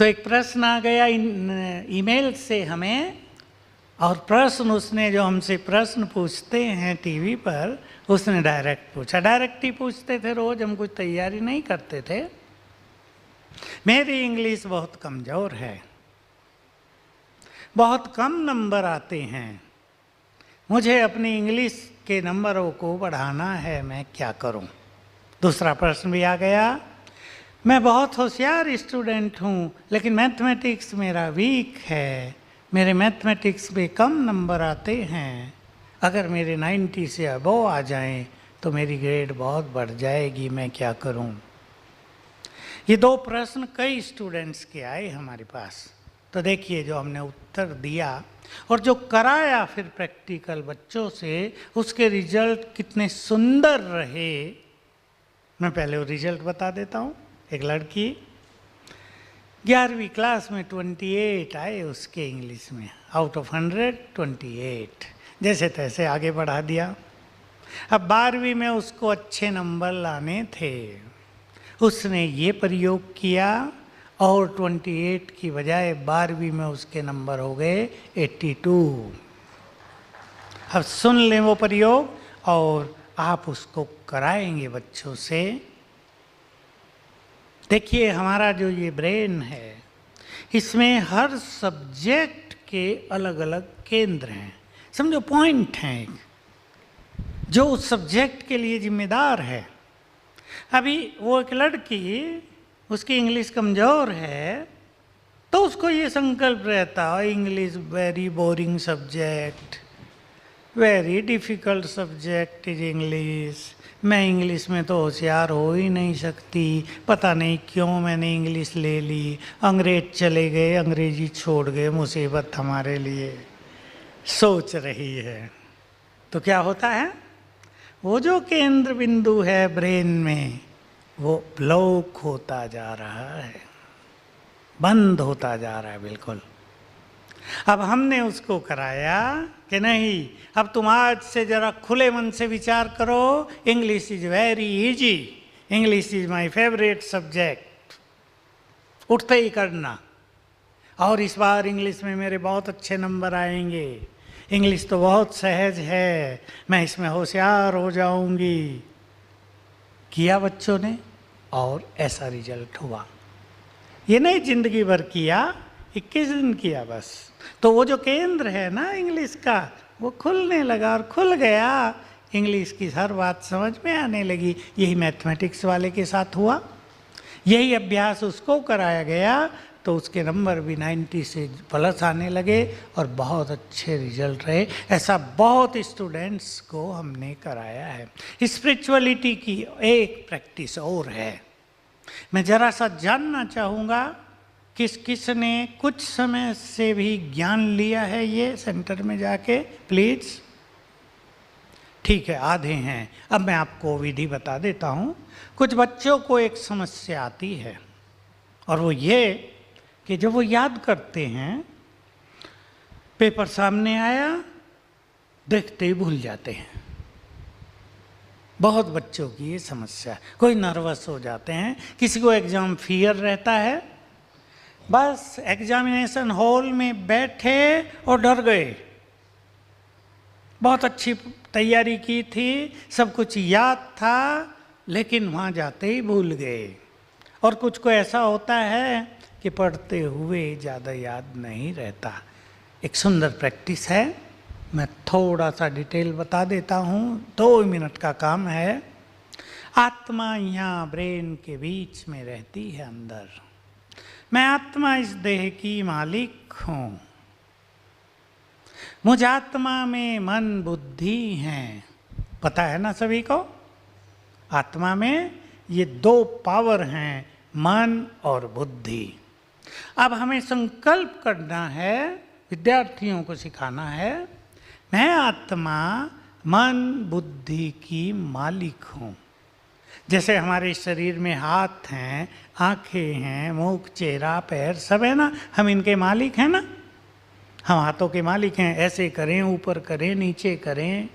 तो एक प्रश्न आ गया ईमेल से हमें, और प्रश्न उसने जो हमसे प्रश्न पूछते हैं टीवी पर, उसने डायरेक्ट पूछा। डायरेक्ट ही पूछते थे रोज, हम कुछ तैयारी नहीं करते थे। मेरी इंग्लिश बहुत कमज़ोर है, बहुत कम नंबर आते हैं, मुझे अपनी इंग्लिश के नंबरों को बढ़ाना है, मैं क्या करूं? दूसरा प्रश्न भी आ गया, मैं बहुत होशियार स्टूडेंट हूँ लेकिन मैथमेटिक्स मेरा वीक है, मेरे मैथमेटिक्स में कम नंबर आते हैं, अगर मेरे 90 से अबव आ जाएं तो मेरी ग्रेड बहुत बढ़ जाएगी, मैं क्या करूँ? ये दो प्रश्न कई स्टूडेंट्स के आए हमारे पास। तो देखिए जो हमने उत्तर दिया और जो कराया फिर प्रैक्टिकल बच्चों से, उसके रिजल्ट कितने सुंदर रहे। मैं पहले वो रिजल्ट बता देता हूँ। एक लड़की 11वीं क्लास में 28 आए उसके इंग्लिश में, आउट ऑफ 100 28, जैसे तैसे आगे बढ़ा दिया। अब 12वीं में उसको अच्छे नंबर लाने थे, उसने ये प्रयोग किया और 28 की बजाय 12वीं में उसके नंबर हो गए 82। अब सुन लें वो प्रयोग और आप उसको कराएंगे बच्चों से। देखिए हमारा जो ये ब्रेन है, इसमें हर सब्जेक्ट के अलग अलग केंद्र हैं, समझो पॉइंट हैं, जो उस सब्जेक्ट के लिए जिम्मेदार है। अभी वो एक लड़की, उसकी इंग्लिश कमज़ोर है, तो उसको ये संकल्प रहता है English very boring subject, very difficult subject is English, मैं इंग्लिश में तो होशियार हो ही नहीं सकती, पता नहीं क्यों मैंने इंग्लिश ले ली, अंग्रेज चले गए, अंग्रेजी छोड़ गए, मुसीबत हमारे लिए, सोच रही है। तो क्या होता है, वो जो केंद्र बिंदु है ब्रेन में, वो ब्लॉक होता जा रहा है, बंद होता जा रहा है बिल्कुल। अब हमने उसको कराया कि नहीं, अब तुम आज से जरा खुले मन से विचार करो, English is very easy, English is my favourite subject, उठते ही करना, और इस बार इंग्लिश में मेरे बहुत अच्छे नंबर आएंगे, इंग्लिश तो बहुत सहज है, मैं इसमें होशियार हो जाऊंगी। किया बच्चों ने और ऐसा रिजल्ट हुआ। ये नहीं जिंदगी भर किया, 21 दिन किया बस, तो वो जो केंद्र है ना इंग्लिश का, वो खुलने लगा और खुल गया, इंग्लिश की हर बात समझ में आने लगी। यही मैथमेटिक्स वाले के साथ हुआ, यही अभ्यास उसको कराया गया, तो उसके नंबर भी 90 से प्लस आने लगे और बहुत अच्छे रिजल्ट रहे। ऐसा बहुत स्टूडेंट्स को हमने कराया है। स्पिरिचुअलिटी की एक प्रैक्टिस और है, मैं जरा सा जानना चाहूँगा किस किस ने कुछ समय से भी ज्ञान लिया है ये सेंटर में जाके, प्लीज़। ठीक है, आधे हैं। अब मैं आपको विधि बता देता हूँ। कुछ बच्चों को एक समस्या आती है और वो ये कि जब वो याद करते हैं, पेपर सामने आया, देखते ही भूल जाते हैं। बहुत बच्चों की ये समस्या। कोई नर्वस हो जाते हैं, किसी को एग्ज़ाम फियर रहता है, बस एग्जामिनेशन हॉल में बैठे और डर गए, बहुत अच्छी तैयारी की थी, सब कुछ याद था, लेकिन वहाँ जाते ही भूल गए। और कुछ को ऐसा होता है कि पढ़ते हुए ज़्यादा याद नहीं रहता। एक सुंदर प्रैक्टिस है, मैं थोड़ा सा डिटेल बता देता हूँ, 2 मिनट का काम है। आत्मा यहाँ ब्रेन के बीच में रहती है अंदर, मैं आत्मा इस देह की मालिक हूँ, मुझ आत्मा में मन बुद्धि हैं, पता है ना सभी को? आत्मा में ये 2 पावर हैं, मन और बुद्धि। अब हमें संकल्प करना है, विद्यार्थियों को सिखाना है, मैं आत्मा मन बुद्धि की मालिक हूँ। जैसे हमारे शरीर में हाथ हैं, आँखें हैं, मुख, चेहरा, पैर सब है ना, हम इनके मालिक हैं ना, हम हाथों के मालिक हैं, ऐसे करें, ऊपर करें, नीचे करें।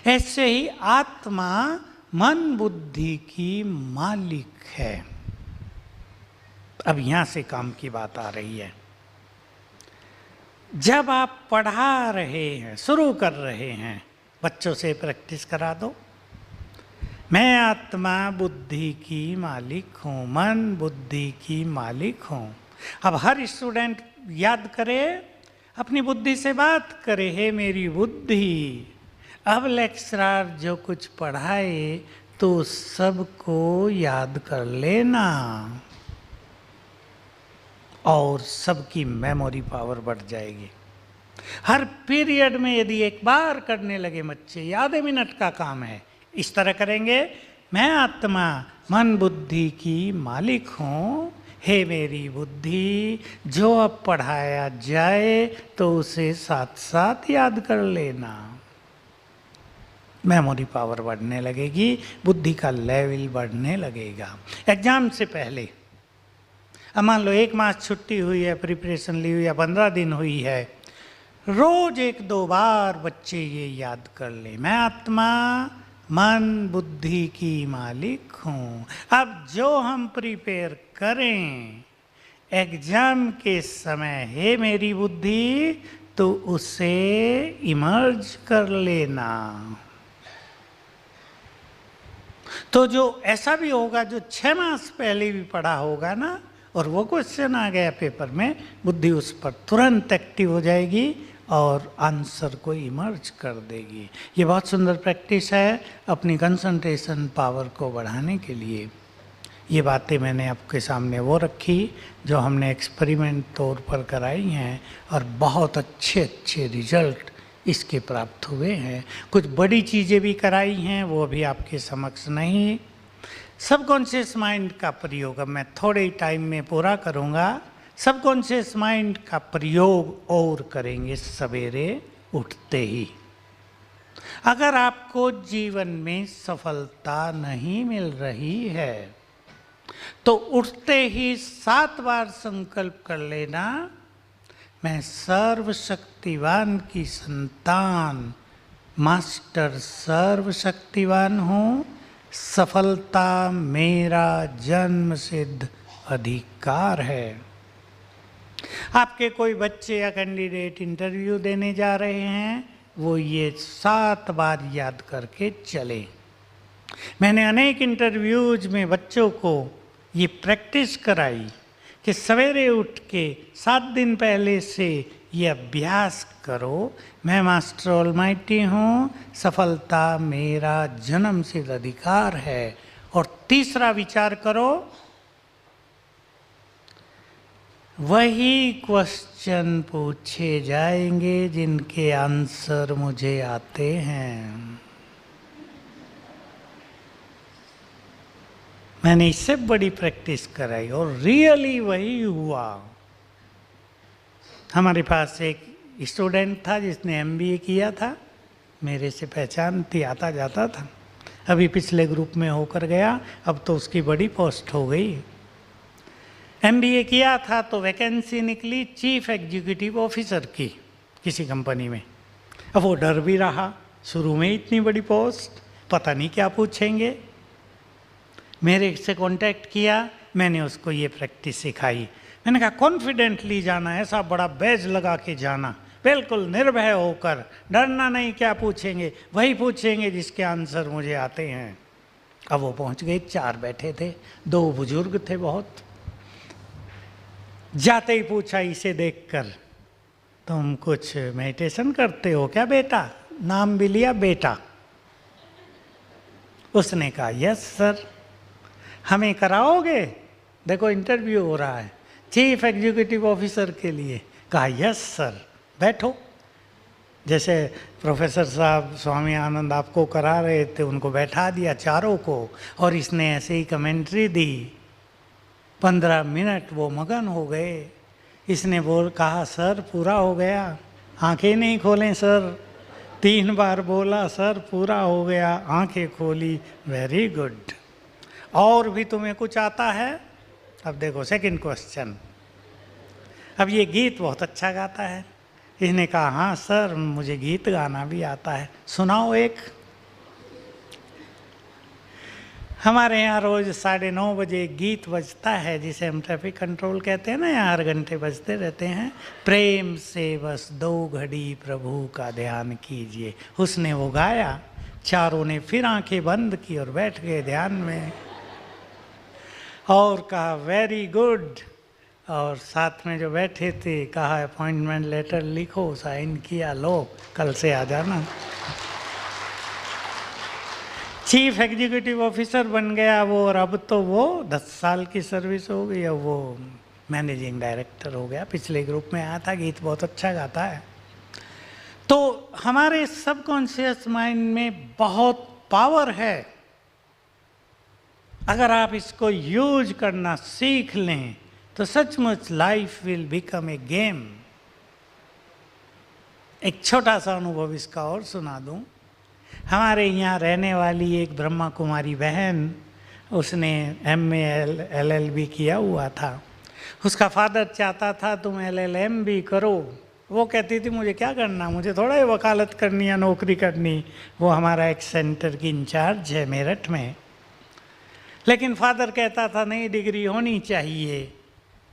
ऐसे ही आत्मा मन बुद्धि की मालिक है। अब यहाँ से काम की बात आ रही है। जब आप पढ़ा रहे हैं, शुरू कर रहे हैं, बच्चों से प्रैक्टिस करा दो। मैं आत्मा बुद्धि की मालिक हूँ, मन बुद्धि की मालिक हूँ। अब हर स्टूडेंट याद करे, अपनी बुद्धि से बात करे, हे मेरी बुद्धि। अब लेक्चरर जो कुछ पढ़ाए तो सबको याद कर लेना और सबकी मेमोरी पावर बढ़ जाएगी। हर पीरियड में यदि एक बार करने लगे बच्चे, आधे मिनट का काम है, इस तरह करेंगे, मैं आत्मा मन बुद्धि की मालिक हूँ, हे मेरी बुद्धि, जो अब पढ़ाया जाए तो उसे साथ साथ याद कर लेना। मेमोरी पावर बढ़ने लगेगी, बुद्धि का लेवल बढ़ने लगेगा। एग्जाम से पहले अब मान लो 1 मास छुट्टी हुई है, प्रिपरेशन ली हुई है, 15 दिन हुई है, रोज 1-2 बार बच्चे ये याद कर ले, मैं आत्मा मन बुद्धि की मालिक हूँ। अब जो हम प्रिपेयर करें एग्जाम के समय, हे मेरी बुद्धि, तो उसे इमर्ज कर लेना। तो जो ऐसा भी होगा जो 6 मास पहले भी पढ़ा होगा ना, और वो क्वेश्चन आ गया पेपर में, बुद्धि उस पर तुरंत एक्टिव हो जाएगी और आंसर को इमर्ज कर देगी। ये बहुत सुंदर प्रैक्टिस है अपनी कंसंट्रेशन पावर को बढ़ाने के लिए। ये बातें मैंने आपके सामने वो रखी जो हमने एक्सपेरिमेंट तौर पर कराई हैं और बहुत अच्छे अच्छे रिजल्ट इसके प्राप्त हुए हैं। कुछ बड़ी चीज़ें भी कराई हैं, वो अभी आपके समक्ष नहीं। सबकॉन्शियस माइंड का प्रयोग अब मैं थोड़े ही टाइम में पूरा करूँगा। सबकॉन्शियस माइंड का प्रयोग और करेंगे सवेरे उठते ही। अगर आपको जीवन में सफलता नहीं मिल रही है तो उठते ही 7 बार संकल्प कर लेना, मैं सर्वशक्तिवान की संतान, मास्टर सर्वशक्तिवान हूँ, सफलता मेरा जन्म सिद्ध अधिकार है। आपके कोई बच्चे या कैंडिडेट इंटरव्यू देने जा रहे हैं, वो ये 7 बार याद करके चले। मैंने अनेक इंटरव्यूज में बच्चों को ये प्रैक्टिस कराई कि सवेरे उठ के 7 दिन पहले से ये अभ्यास करो, मैं मास्टर ऑलमाइटी हूँ, सफलता मेरा जन्म सिद्ध अधिकार है। और तीसरा विचार करो, वही क्वेश्चन पूछे जाएंगे जिनके आंसर मुझे आते हैं। मैंने इससे बड़ी प्रैक्टिस कराई और रियली वही हुआ। हमारे पास एक स्टूडेंट था जिसने MBA किया था, मेरे से पहचान थी, आता जाता था, अभी पिछले ग्रुप में होकर गया, अब तो उसकी बड़ी पोस्ट हो गई। MBA किया था तो वैकेंसी निकली चीफ एग्जीक्यूटिव ऑफिसर की किसी कंपनी में। अब वो डर भी रहा, शुरू में इतनी बड़ी पोस्ट, पता नहीं क्या पूछेंगे। मेरे से कांटेक्ट किया, मैंने उसको ये प्रैक्टिस सिखाई। मैंने कहा कॉन्फिडेंटली जाना, ऐसा बड़ा बैज लगा के जाना, बिल्कुल निर्भय होकर, डरना नहीं, क्या पूछेंगे वही पूछेंगे जिसके आंसर मुझे आते हैं। अब वो पहुंच गए, 4 बैठे थे, 2 बुजुर्ग थे बहुत। जाते ही पूछा इसे देखकर, तुम कुछ मेडिटेशन करते हो क्या बेटा? नाम भी लिया बेटा। उसने कहा यस सर। हमें कराओगे? देखो इंटरव्यू हो रहा है चीफ एग्जीक्यूटिव ऑफिसर के लिए। कहा यस सर, बैठो। जैसे प्रोफेसर साहब स्वामी आनंद आपको करा रहे थे, उनको बैठा दिया चारों को, और इसने ऐसे ही कमेंट्री दी। 15 मिनट वो मगन हो गए। इसने कहा सर पूरा हो गया। आंखें नहीं खोलें सर। 3 बार बोला सर पूरा हो गया, आंखें खोली, वेरी गुड। और भी तुम्हें कुछ आता है? अब देखो सेकंड क्वेश्चन। अब ये गीत बहुत अच्छा गाता है। इसने कहा हाँ सर मुझे गीत गाना भी आता है, सुनाओ एक। हमारे यहाँ रोज 9:30 बजे गीत बजता है, जिसे हम ट्रैफिक कंट्रोल कहते हैं ना, यहाँ हर घंटे बजते रहते हैं। प्रेम से बस 2 घड़ी प्रभु का ध्यान कीजिए, उसने वो गाया। चारों ने फिर आंखें बंद की और बैठ गए ध्यान में और कहा वेरी गुड। और साथ में जो बैठे थे कहा अपॉइंटमेंट लेटर लिखो, साइन किया, लो कल से आ जाना। चीफ एग्जीक्यूटिव ऑफिसर बन गया वो, और अब तो वो 10 साल की सर्विस हो गई, अब वो मैनेजिंग डायरेक्टर हो गया। पिछले ग्रुप में आया था, गीत बहुत अच्छा गाता है। तो हमारे सबकॉन्शियस माइंड में बहुत पावर है। अगर आप इसको यूज करना सीख लें तो सचमुच life will become a game. एक छोटा सा अनुभव इसका और सुना दूं। हमारे यहाँ रहने वाली एक ब्रह्मा कुमारी बहन, उसने MA LLB किया हुआ था। उसका फादर चाहता था तुम LLM भी करो। वो कहती थी मुझे क्या करना, मुझे थोड़ा ही वकालत करनी या नौकरी करनी। वो हमारा एक सेंटर की इंचार्ज है मेरठ में। लेकिन फादर कहता था नहीं, डिग्री होनी चाहिए।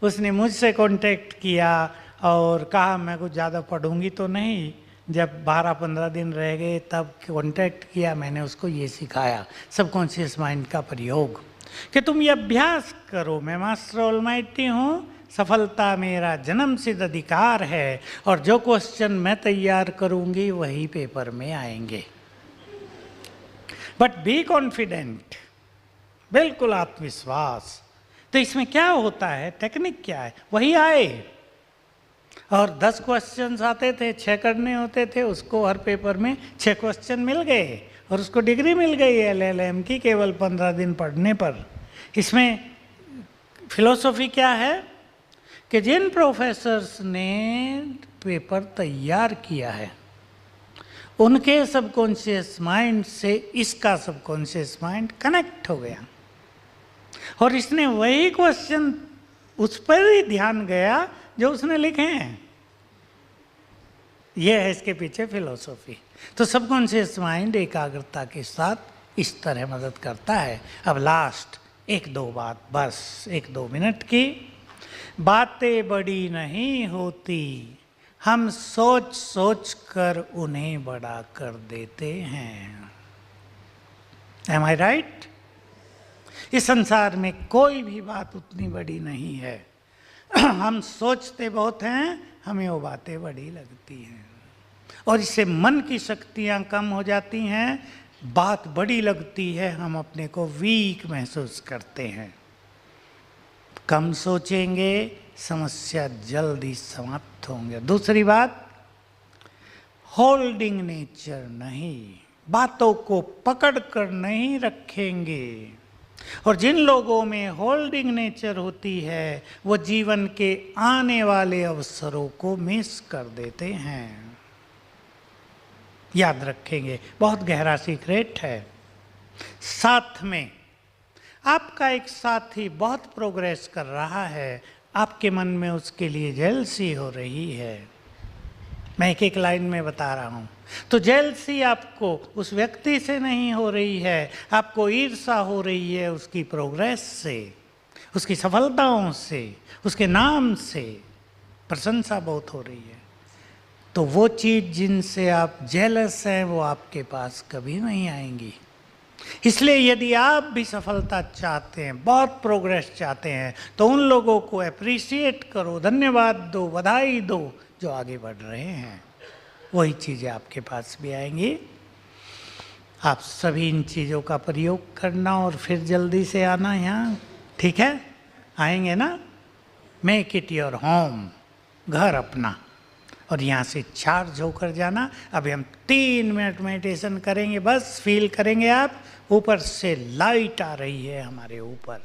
उसने मुझसे कांटेक्ट किया और कहा मैं कुछ ज़्यादा पढ़ूंगी तो नहीं। जब 12-15 दिन रह गए तब कांटेक्ट किया, मैंने उसको ये सिखाया सबकॉन्शियस माइंड का प्रयोग, कि तुम ये अभ्यास करो। मैं मास्टर ऑलमाइटी हूँ, सफलता मेरा जन्म सिद्ध अधिकार है, और जो क्वेश्चन मैं तैयार करूँगी वही पेपर में आएंगे। बट बी कॉन्फिडेंट, बिल्कुल आत्मविश्वास। तो इसमें क्या होता है, टेक्निक क्या है, वही आए। और 10 क्वेश्चंस आते थे, 6 करने होते थे, उसको हर पेपर में 6 क्वेश्चन मिल गए और उसको डिग्री मिल गई LLM की केवल 15 दिन पढ़ने पर। इसमें फिलॉसफी क्या है कि जिन प्रोफेसर्स ने पेपर तैयार किया है उनके सबकॉन्शियस माइंड से इसका सबकॉन्शियस माइंड कनेक्ट हो गया और इसने वही क्वेश्चन, उस पर ही ध्यान गया जो उसने लिखे हैं। यह है इसके पीछे फिलॉसफी। तो सबकॉन्शियस माइंड एकाग्रता के साथ इस तरह मदद करता है। अब लास्ट 1-2 बात, बस 1-2 मिनट की। बातें बड़ी नहीं होती, हम सोच सोच कर उन्हें बड़ा कर देते हैं। Am I right? इस संसार में कोई भी बात उतनी बड़ी नहीं है। हम सोचते बहुत हैं, हमें वो बातें बड़ी लगती हैं और इससे मन की शक्तियां कम हो जाती हैं। बात बड़ी लगती है, हम अपने को वीक महसूस करते हैं। कम सोचेंगे, समस्या जल्दी समाप्त होंगे। दूसरी बात, होल्डिंग नेचर नहीं, बातों को पकड़ कर नहीं रखेंगे। और जिन लोगों में होल्डिंग नेचर होती है वो जीवन के आने वाले अवसरों को मिस कर देते हैं। याद रखेंगे, बहुत गहरा सीक्रेट है। साथ में आपका एक साथी बहुत प्रोग्रेस कर रहा है, आपके मन में उसके लिए जेलसी हो रही है। मैं एक लाइन में बता रहा हूँ। तो जेलसी आपको उस व्यक्ति से नहीं हो रही है, आपको ईर्ष्या हो रही है उसकी प्रोग्रेस से, उसकी सफलताओं से, उसके नाम से प्रशंसा बहुत हो रही है। तो वो चीज़ जिनसे आप जेलस हैं वो आपके पास कभी नहीं आएंगी। इसलिए यदि आप भी सफलता चाहते हैं, बहुत प्रोग्रेस चाहते हैं, तो उन लोगों को अप्रिशिएट करो, धन्यवाद दो, बधाई दो जो आगे बढ़ रहे हैं। वही चीज़ें आपके पास भी आएंगी। आप सभी इन चीज़ों का प्रयोग करना और फिर जल्दी से आना यहाँ, ठीक है? आएंगे ना? मेक इट योर होम, घर अपना, और यहाँ से चार्ज होकर जाना। अभी हम 3 मिनट मेडिटेशन करेंगे, बस फील करेंगे आप ऊपर से लाइट आ रही है हमारे ऊपर।